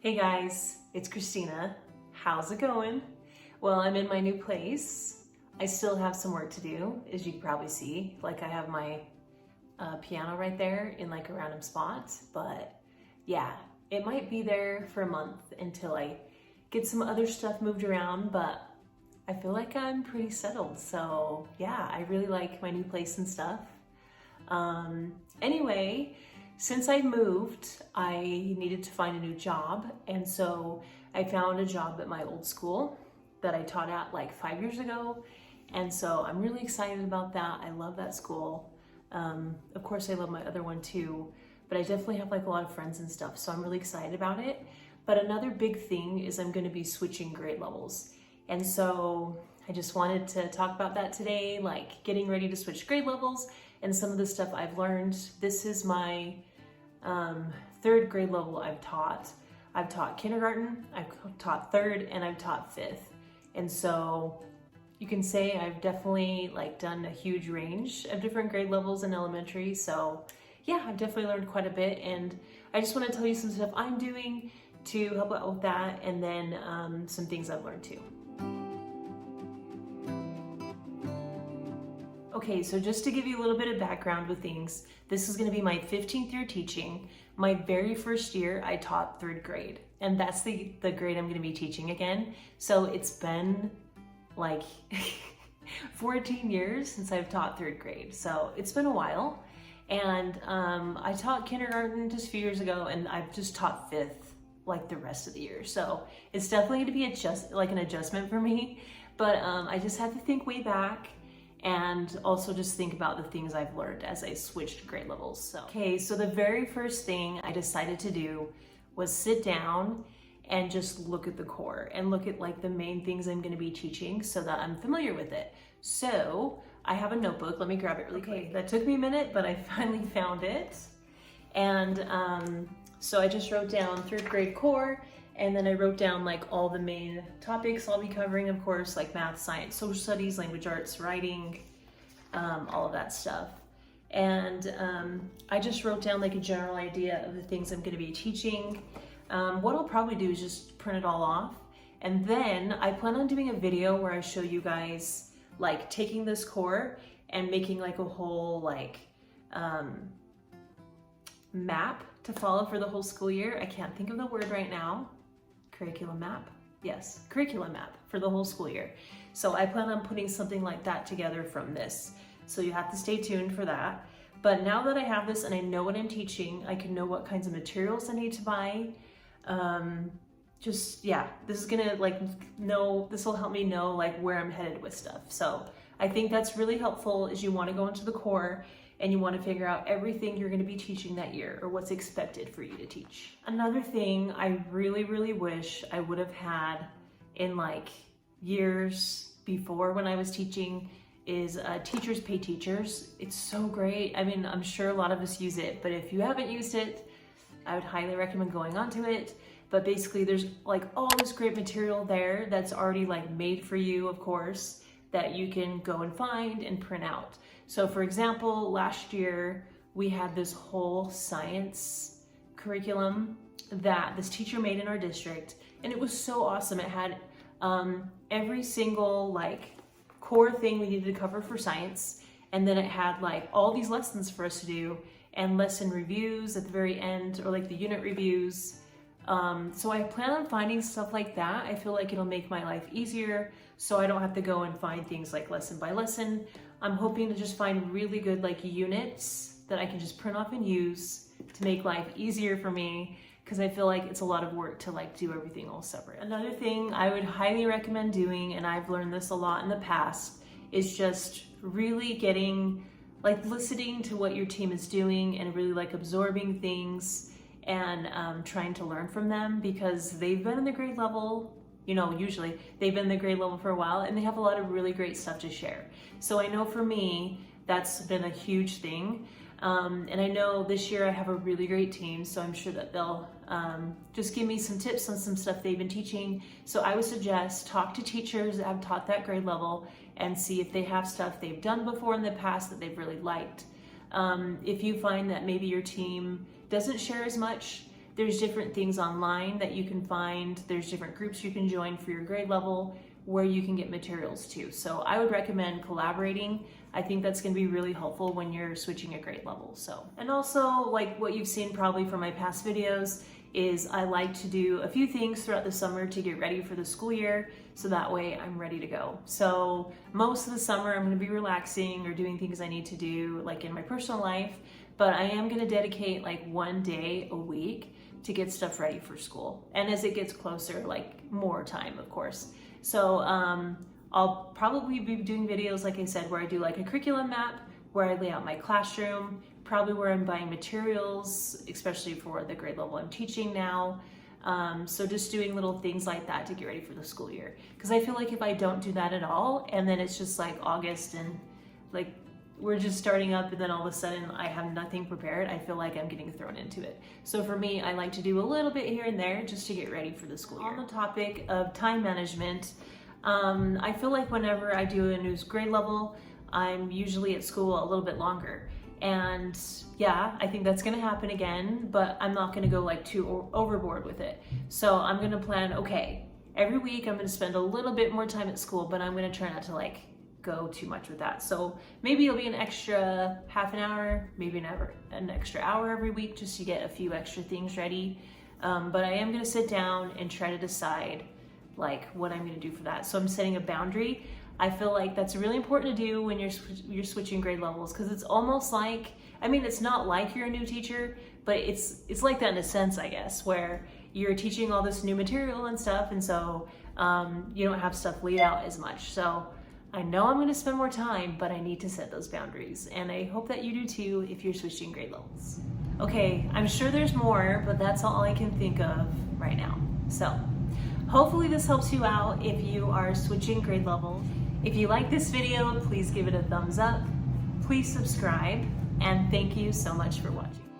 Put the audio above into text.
Hey guys, it's Christina. How's it going? Well, I'm in my new place. I still have some work to do, as you can probably see. Like I have my piano right there in like a random spot, but yeah, it might be there for a month until I get some other stuff moved around, but I feel like I'm pretty settled. So yeah, I really like my new place and stuff. Anyway, since I moved, I needed to find a new job, and so I found a job at my old school that I taught at like 5 years ago, and so I'm really excited about that. I love that school. Of course, I love my other one too, but I definitely have like a lot of friends and stuff, so I'm really excited about it. But another big thing is I'm going to be switching grade levels, and so I just wanted to talk about that today, like getting ready to switch grade levels and some of the stuff I've learned. This is my third grade level I've taught. I've taught kindergarten, I've taught third, and I've taught fifth. And so you can say I've definitely like done a huge range of different grade levels in elementary. So yeah, I've definitely learned quite a bit, and I just want to tell you some stuff I'm doing to help out with that, and then some things I've learned too. Okay, so just to give you a little bit of background with things, this is going to be my 15th year teaching. My very first year, I taught third grade, and that's the grade I'm going to be teaching again. So it's been like 14 years since I've taught third grade. So it's been a while, and I taught kindergarten just a few years ago, and I've just taught fifth like the rest of the year. So it's definitely going to be an adjustment for me, but I just had to think way back and also just think about the things I've learned as I switched grade levels. So the very first thing I decided to do was sit down and just look at the core and look at like the main things I'm going to be teaching so that I'm familiar with it. So I have a notebook. Let me grab it really quick. That took me a minute, but I finally found it. And so I just wrote down third grade core, and then I wrote down like all the main topics I'll be covering, of course, like math, science, social studies, language arts, writing, all of that stuff. And I just wrote down like a general idea of the things I'm going to be teaching. What I'll probably do is just print it all off. And then I plan on doing a video where I show you guys like taking this core and making like a whole like map to follow for the whole school year. I can't think of the word right now. Curriculum map? Yes, curriculum map for the whole school year. So I plan on putting something like that together from this. So you have to stay tuned for that. But now that I have this and I know what I'm teaching, I can know what kinds of materials I need to buy. This is gonna this will help me know like where I'm headed with stuff. So I think that's really helpful as you want to go into the core and you want to figure out everything you're going to be teaching that year or what's expected for you to teach. Another thing I really, really wish I would have had in like years before when I was teaching is Teachers Pay Teachers. It's so great. I mean, I'm sure a lot of us use it, but if you haven't used it, I would highly recommend going onto it. But basically there's like all this great material there that's already like made for you, of course, that you can go and find and print out. So for example, last year we had this whole science curriculum that this teacher made in our district, and it was so awesome. It had every single like core thing we needed to cover for science, and then it had like all these lessons for us to do and lesson reviews at the very end, or like the unit reviews. So I plan on finding stuff like that. I feel like it'll make my life easier so I don't have to go and find things like lesson by lesson. I'm hoping to just find really good like units that I can just print off and use to make life easier for me, because I feel like it's a lot of work to like do everything all separate. Another thing I would highly recommend doing, and I've learned this a lot in the past, is just really getting like listening to what your team is doing and really like absorbing things and trying to learn from them, because they've been in the grade level, usually they've been in the grade level for a while and they have a lot of really great stuff to share. So I know for me, that's been a huge thing. And I know this year I have a really great team, so I'm sure that they'll just give me some tips on some stuff they've been teaching. So I would suggest talk to teachers that have taught that grade level and see if they have stuff they've done before in the past that they've really liked. If you find that maybe your team doesn't share as much, there's different things online that you can find. There's different groups you can join for your grade level where you can get materials too. So I would recommend collaborating. I think that's going to be really helpful when you're switching a grade level. So, and also like what you've seen probably from my past videos is I like to do a few things throughout the summer to get ready for the school year, so that way I'm ready to go. So most of the summer I'm going to be relaxing or doing things I need to do like in my personal life, but I am going to dedicate like one day a week to get stuff ready for school. And as it gets closer, like more time, of course. So I'll probably be doing videos, like I said, where I do like a curriculum map, where I lay out my classroom, probably where I'm buying materials, especially for the grade level I'm teaching now. So just doing little things like that to get ready for the school year. Because I feel like if I don't do that at all, and then it's just like August and like we're just starting up and then all of a sudden I have nothing prepared, I feel like I'm getting thrown into it. So for me, I like to do a little bit here and there just to get ready for the school year. On the topic of time management, I feel like whenever I do a new grade level, I'm usually at school a little bit longer. And yeah, I think that's gonna happen again, but I'm not gonna go like too overboard with it. So I'm gonna plan, okay, every week I'm gonna spend a little bit more time at school, but I'm gonna try not to like go too much with that. So maybe it'll be an extra half an hour, maybe an extra hour every week just to get a few extra things ready. But I am gonna sit down and try to decide like what I'm gonna do for that. So I'm setting a boundary. I feel like that's really important to do when you're switching grade levels, because it's almost like, I mean, it's not like you're a new teacher, but it's like that in a sense, I guess, where you're teaching all this new material and stuff, and so you don't have stuff laid out as much. So I know I'm gonna spend more time, but I need to set those boundaries, and I hope that you do too if you're switching grade levels. Okay, I'm sure there's more, but that's all I can think of right now. So hopefully this helps you out if you are switching grade level. If you like this video, please give it a thumbs up, please subscribe, and thank you so much for watching.